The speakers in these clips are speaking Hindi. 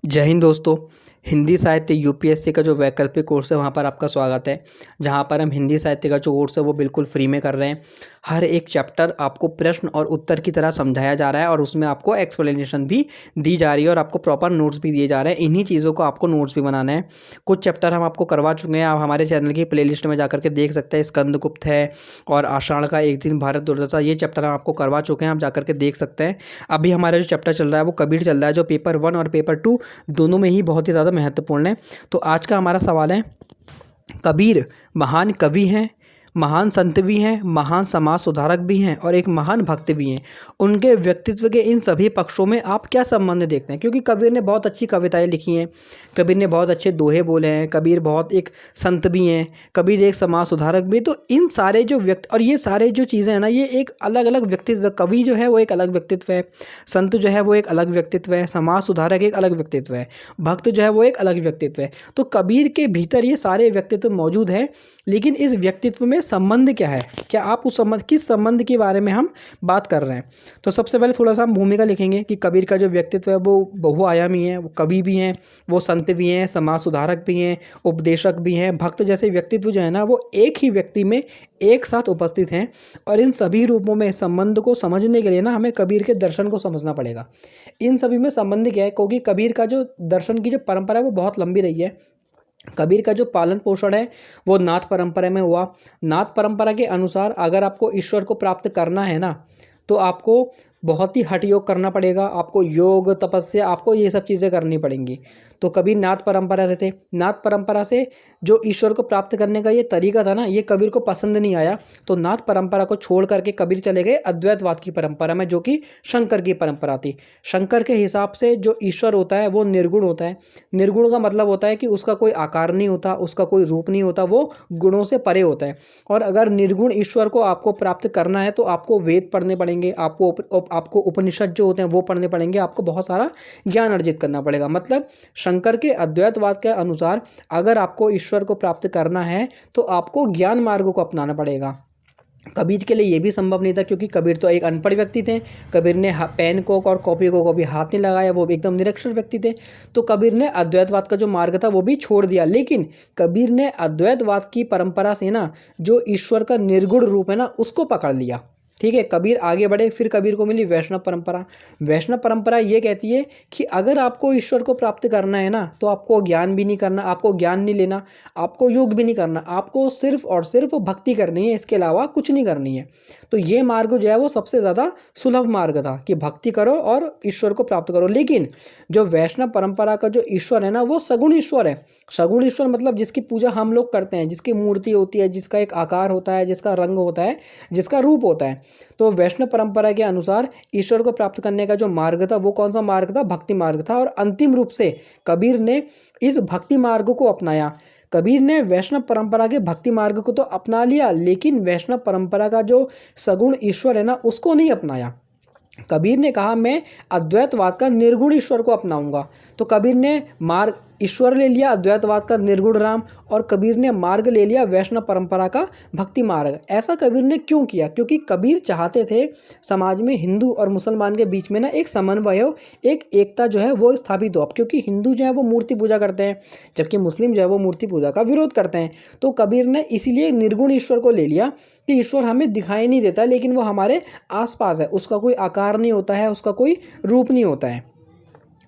जय हिंद दोस्तों। हिंदी साहित्य यूपीएससी का जो वैकल्पिक कोर्स है वहाँ पर आपका स्वागत है। जहाँ पर हम हिंदी साहित्य का जो कोर्स है वो बिल्कुल फ्री में कर रहे हैं। हर एक चैप्टर आपको प्रश्न और उत्तर की तरह समझाया जा रहा है और उसमें आपको एक्सप्लेनेशन भी दी जा रही है और आपको प्रॉपर नोट्स भी दिए जा रहे हैं। इन्हीं चीज़ों को आपको नोट्स भी बनाना है। कुछ चैप्टर हम आपको करवा चुके हैं, आप हमारे चैनल की प्लेलिस्ट में जाकर के देख सकते हैं। स्कंदगुप्त है और आषाढ़ का एक दिन भारत दुर्दशा, ये चैप्टर हम आपको करवा चुके हैं, आप जाकर के देख सकते हैं। अभी हमारा जो चैप्टर चल रहा है वो कबीर चल रहा है, जो पेपर 1 और पेपर 2 दोनों में ही बहुत ही ज़्यादा महत्वपूर्ण है। तो आज का हमारा सवाल है, कबीर महान कवि हैं, महान संत भी हैं, महान समाज सुधारक भी हैं और एक महान भक्त भी हैं। उनके व्यक्तित्व के इन सभी पक्षों में आप क्या संबंध देखते हैं? क्योंकि कबीर ने बहुत अच्छी कविताएं लिखी हैं, कबीर ने बहुत अच्छे दोहे बोले हैं, कबीर बहुत एक संत भी हैं, कबीर एक समाज सुधारक भी। तो इन सारे जो व्यक्ति और ये सारे जो चीज़ें हैं ना, ये एक अलग अलग व्यक्तित्व। कवि जो है वो एक अलग व्यक्तित्व है, संत जो है वो एक अलग व्यक्तित्व है, समाज सुधारक एक अलग व्यक्तित्व है, भक्त जो है वो एक अलग व्यक्तित्व है। तो कबीर के भीतर ये सारे व्यक्तित्व मौजूद हैं, लेकिन इस व्यक्तित्व में संबंध क्या है? क्या आप उस संबंध, किस संबंध के बारे में हम बात कर रहे हैं? तो सबसे पहले थोड़ा सा हम भूमिका लिखेंगे कि कबीर का जो व्यक्तित्व है वो बहुआयामी है। वो कवि भी हैं, वो संत भी हैं, समाज सुधारक भी हैं, उपदेशक भी हैं, भक्त जैसे व्यक्तित्व जो है ना वो एक ही व्यक्ति में एक साथ उपस्थित हैं। और इन सभी रूपों में संबंध को समझने के लिए ना हमें कबीर के दर्शन को समझना पड़ेगा। इन सभी में संबंध क्या है? क्योंकि कबीर का जो दर्शन की जो परंपरा है वो बहुत लंबी रही है। कबीर का जो पालन पोषण है वो नाथ परंपरा में हुआ। नाथ परंपरा के अनुसार अगर आपको ईश्वर को प्राप्त करना है ना, तो आपको बहुत ही हठ योग करना पड़ेगा। आपको योग, तपस्या, आपको ये सब चीज़ें करनी पड़ेंगी। तो कबीर नाथ परंपरा से थे। नाथ परंपरा से जो ईश्वर को प्राप्त करने का ये तरीका था ना, ये कबीर को पसंद नहीं आया। तो नाथ परंपरा को छोड़ करके कबीर चले गए अद्वैतवाद की परंपरा में, जो कि शंकर की परंपरा थी। शंकर के हिसाब से जो ईश्वर होता है वो निर्गुण होता है। निर्गुण का मतलब होता है कि उसका कोई आकार नहीं होता, उसका कोई रूप नहीं होता, वो गुणों से परे होता है। और अगर निर्गुण ईश्वर को आपको प्राप्त करना है तो आपको वेद पढ़ने पड़ेंगे, आपको उपनिषद जो होते हैं वो पढ़ने पड़ेंगे, आपको बहुत सारा ज्ञान अर्जित करना पड़ेगा। मतलब शंकर के अद्वैतवाद के अनुसार अगर आपको ईश्वर को प्राप्त करना है तो आपको ज्ञान मार्ग को अपनाना पड़ेगा। कबीर के लिए ये भी संभव नहीं था, क्योंकि कबीर तो एक अनपढ़ व्यक्ति थे। कबीर ने पेन को और कॉपी को कभी हाथ नहीं लगाया, वो एकदम निरक्षर व्यक्ति थे। तो कबीर ने अद्वैतवाद का जो मार्ग था वो भी छोड़ दिया। लेकिन कबीर ने अद्वैतवाद की परंपरा से ना जो ईश्वर का निर्गुण रूप है ना उसको पकड़ लिया। ठीक है, कबीर आगे बढ़े, फिर कबीर को मिली वैष्णव परंपरा। वैष्णव परंपरा ये कहती है कि अगर आपको ईश्वर को प्राप्त करना है ना तो आपको ज्ञान भी नहीं करना, आपको ज्ञान नहीं लेना, आपको योग भी नहीं करना, आपको सिर्फ और सिर्फ भक्ति करनी है, इसके अलावा कुछ नहीं करनी है। तो ये मार्ग जो है वो सबसे ज़्यादा सुलभ मार्ग था कि भक्ति करो और ईश्वर को प्राप्त करो। लेकिन जो वैष्णव परंपरा का जो ईश्वर है ना वो सगुण ईश्वर है। सगुण ईश्वर मतलब जिसकी पूजा हम लोग करते हैं, जिसकी मूर्ति होती है, जिसका एक आकार होता है, जिसका रंग होता है, जिसका रूप होता है। तो वैष्णव परंपरा के अनुसार ईश्वर को प्राप्त करने का जो मार्ग था वो कौन सा मार्ग था? भक्ति मार्ग था। और अंतिम रूप से कबीर ने इस भक्ति मार्ग को अपनाया। कबीर ने वैष्णव परंपरा के भक्ति मार्ग को तो अपना लिया, लेकिन वैष्णव परंपरा का जो सगुण ईश्वर है ना उसको नहीं अपनाया। कबीर ने कहा मैं अद्वैतवाद का निर्गुण ईश्वर को अपनाऊंगा। तो कबीर ने मार्ग ईश्वर ले लिया अद्वैतवाद का निर्गुण राम, और कबीर ने मार्ग ले लिया वैष्णव परंपरा का भक्ति मार्ग। ऐसा कबीर ने क्यों किया? क्योंकि कबीर चाहते थे समाज में हिंदू और मुसलमान के बीच में ना एक समन्वय हो, एक एकता जो है वो स्थापित हो। अब क्योंकि हिंदू जो है वो मूर्ति पूजा करते हैं, जबकि मुस्लिम जो है वो मूर्ति पूजा का विरोध करते हैं। तो कबीर ने इसीलिए निर्गुण ईश्वर को ले लिया कि ईश्वर हमें दिखाई नहीं देता, लेकिन वो हमारे आसपास है, उसका कोई आकार नहीं होता है, उसका कोई रूप नहीं होता है।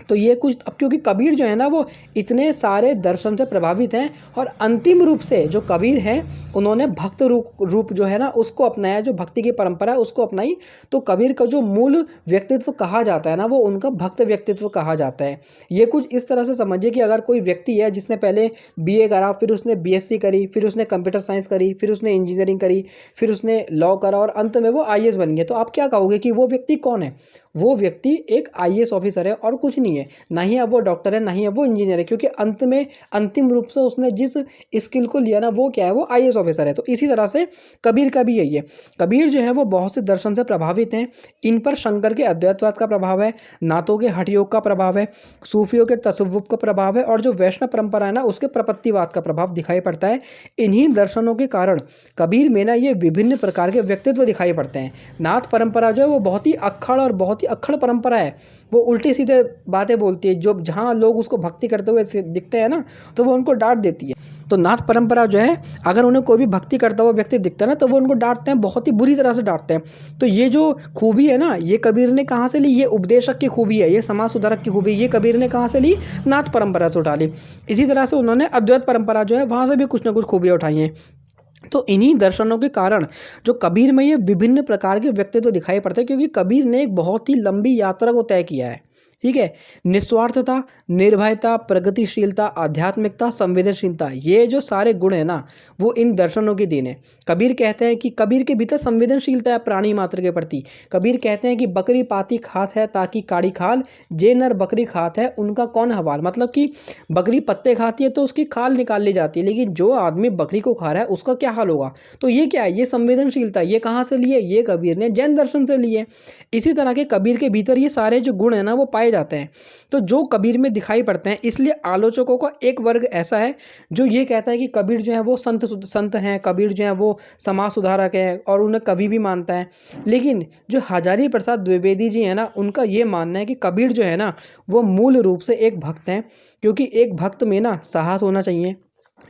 तो ये कुछ, अब क्योंकि कबीर जो है ना वो इतने सारे दर्शन से प्रभावित हैं, और अंतिम रूप से जो कबीर हैं उन्होंने भक्त रूप जो है ना उसको अपनाया, जो भक्ति की परंपरा है उसको अपनाई। तो कबीर का जो मूल व्यक्तित्व कहा जाता है ना वो उनका भक्त व्यक्तित्व कहा जाता है। ये कुछ इस तरह से समझिए कि अगर कोई व्यक्ति है जिसने पहले बीए करा, फिर उसने बीएससी करी, फिर उसने कंप्यूटर साइंस करी, फिर उसने इंजीनियरिंग करी, फिर उसने लॉ करा और अंत में वो आईएएस बन गया, तो आप क्या कहोगे कि वो व्यक्ति कौन है? वो व्यक्ति एक आईएएस ऑफिसर है और कुछ नहीं है। ना ही अब वो डॉक्टर है, ना ही अब वो इंजीनियर है, क्योंकि अंत में अंतिम रूप से उसने जिस स्किल को लिया ना वो क्या है? वो आईएएस ऑफिसर है। तो इसी तरह से कबीर का भी यही है। कबीर जो है वो बहुत से दर्शन से प्रभावित हैं। इन पर शंकर के अद्वैतवाद का प्रभाव है, नाथों के हठ योग का प्रभाव है, सूफियों के तसव्वुफ का प्रभाव है, और जो वैष्णव परंपरा है ना उसके प्रपत्तिवाद का प्रभाव दिखाई पड़ता है। इन्हीं दर्शनों के कारण कबीर में ना ये विभिन्न प्रकार के व्यक्तित्व दिखाई पड़ते हैं। नाथ परंपरा जो है वो बहुत ही अक्खड़ और बहुत ही अक्खड़ परंपरा है। वो उल्टी सीधे बातें बातें बोलती है, जो जहाँ लोग उसको भक्ति करते हुए दिखते हैं ना, तो वो उनको डांट देती है। तो नाथ परंपरा जो है, अगर उन्हें कोई भी भक्ति करता हुआ व्यक्ति दिखता है ना, तो वो उनको डांटते हैं, बहुत ही बुरी तरह से डांटते हैं। तो ये जो खूबी है ना, ये कबीर ने कहाँ से ली? ये उपदेशक की खूबी है, ये समाज सुधारक की खूबी, ये कबीर ने कहाँ से ली? नाथ परंपरा से उठा ली। इसी तरह से उन्होंने अद्वैत परंपरा जो है, वहाँ से भी कुछ ना कुछ खूबियाँ उठाई हैं। तो इन्हीं दर्शनों के कारण जो कबीर में ये विभिन्न प्रकार के व्यक्तित्व दिखाई पड़ते हैं, क्योंकि कबीर ने एक बहुत ही लंबी यात्रा को तय किया है। ठीक है, निस्वार्थता, निर्भयता, प्रगतिशीलता, आध्यात्मिकता, संवेदनशीलता, ये जो सारे गुण है ना, वो इन दर्शनों की देन है। कबीर कहते हैं कि कबीर के भीतर संवेदनशीलता है प्राणी मात्र के प्रति। कबीर कहते हैं कि बकरी पाती खात है ताकि काड़ी खाल, जे नर बकरी खात है उनका कौन हवाल। मतलब कि बकरी पत्ते खाती है तो उसकी खाल निकाल ली जाती है, लेकिन जो आदमी बकरी को खा रहा है उसका क्या हाल होगा। तो ये क्या है? ये संवेदनशीलता। ये कहाँ से लिए? ये कबीर ने जैन दर्शन से लिए। इसी तरह के कबीर के भीतर ये सारे जो गुण है ना, वो पाए जाते हैं। तो जो कबीर में दिखाई पड़ते हैं, इसलिए आलोचकों का एक वर्ग ऐसा है जो ये कहता है कि कबीर जो है वो संत हैं, कबीर जो है वो समाज सुधारक है, और उन्हें कवि भी मानता है। लेकिन जो हजारी प्रसाद द्विवेदी जी हैं ना, उनका ये मानना है कि कबीर जो है ना, वो मूल रूप से एक भक्त हैं। क्योंकि एक भक्त में ना साहस होना चाहिए,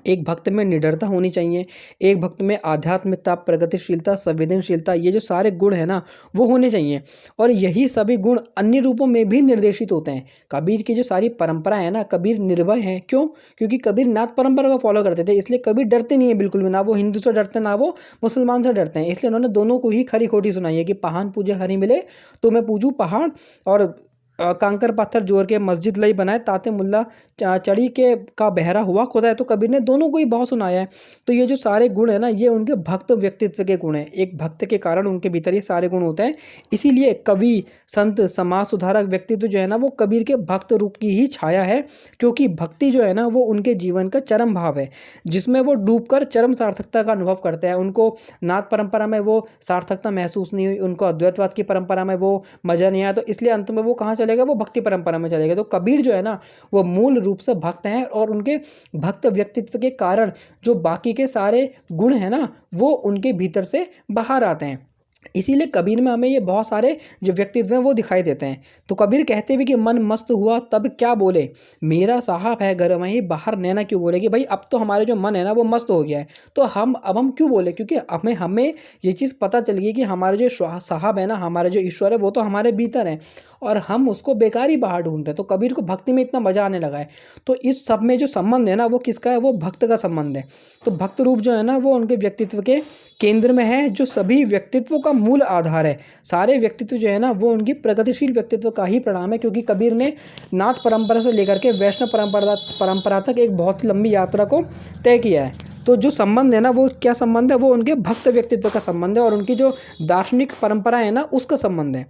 एक भक्त में निडरता होनी चाहिए, एक भक्त में आध्यात्मिकता, प्रगतिशीलता, संवेदनशीलता, ये जो सारे गुण हैं ना, वो होने चाहिए। और यही सभी गुण अन्य रूपों में भी निर्देशित होते हैं। कबीर की जो सारी परंपरा है ना, कबीर निर्भय हैं। क्यों? क्योंकि कबीर नाथ परंपरा को फॉलो करते थे, इसलिए कबीर डरते नहीं है बिल्कुल भी। ना वो हिंदू से डरते हैं, ना वो मुसलमान से डरते हैं। इसलिए उन्होंने दोनों को ही खरी खोटी सुनाई है कि पहाड़ पूजे हरि मिले तो मैं पूजूं पहाड़, और कंकर पत्थर जोड़ के मस्जिद लई बनाए ताते मुल्ला चढ़ी के का बहरा हुआ खुदा है। तो कबीर ने दोनों को ही बहुत सुनाया है। तो ये जो सारे गुण है ना, ये उनके भक्त व्यक्तित्व के गुण हैं। एक भक्त के कारण उनके भीतर ये सारे गुण होते हैं। इसीलिए कवि, संत, समाज सुधारक व्यक्तित्व जो है ना, वो कबीर के भक्त रूप की ही छाया है। क्योंकि भक्ति जो है ना, वो उनके जीवन का चरम भाव है, जिसमें वो डूबकर चरम सार्थकता का अनुभव करते हैं। उनको नाथ परंपरा में वो सार्थकता महसूस नहीं हुई, उनको अद्वैतवाद की परंपरा में वो मजा नहीं आया, तो इसलिए अंत में वो कहाँ चलेगा? वो भक्ति परंपरा में चलेगा। तो कबीर जो है ना, वो मूल रूप से भक्त हैं, और उनके भक्त व्यक्तित्व के कारण जो बाकी के सारे गुण हैं ना, वो उनके भीतर से बाहर आते हैं। इसीलिए कबीर में हमें ये बहुत सारे जो व्यक्तित्व हैं वो दिखाई देते हैं। तो कबीर कहते भी कि मन मस्त हुआ तब क्या बोले, मेरा साहब है घर वहीं बाहर नैना क्यों बोले। कि भाई अब तो हमारे जो मन है ना, वो मस्त हो गया है, तो हम क्यों बोले? क्योंकि हमें ये चीज़ पता चल गई कि हमारे जो साहब है ना, हमारे जो ईश्वर है, वो तो हमारे भीतर है, और हम उसको बेकार ही बाहर ढूंढ रहे हैं। तो कबीर को भक्ति में इतना मजा आने लगा है। तो इस सब में जो संबंध है ना, वो किसका है? वो भक्त का संबंध है। तो भक्त रूप जो है ना, वो उनके व्यक्तित्व के केंद्र में है, जो सभी व्यक्तित्वों का मूल आधार है। सारे व्यक्तित्व जो है ना, वो उनकी प्रगतिशील व्यक्तित्व का ही परिणाम है। क्योंकि कबीर ने नाथ परंपरा से लेकर के वैष्णव परंपरा तक एक बहुत लंबी यात्रा को तय किया है। तो जो संबंध है ना, वो क्या संबंध है? वो उनके भक्त व्यक्तित्व का संबंध है, और उनकी जो दार्शनिक परंपरा है ना, उसका संबंध है।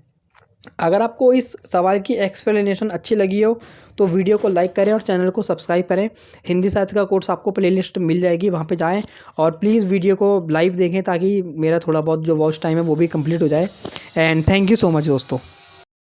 अगर आपको इस सवाल की एक्सप्लेनेशन अच्छी लगी हो तो वीडियो को लाइक करें और चैनल को सब्सक्राइब करें। हिंदी साहित्य का कोर्स आपको प्लेलिस्ट मिल जाएगी, वहाँ पे जाएं, और प्लीज़ वीडियो को लाइव देखें ताकि मेरा थोड़ा बहुत जो वॉच टाइम है वो भी कंप्लीट हो जाए। And thank you so much दोस्तों।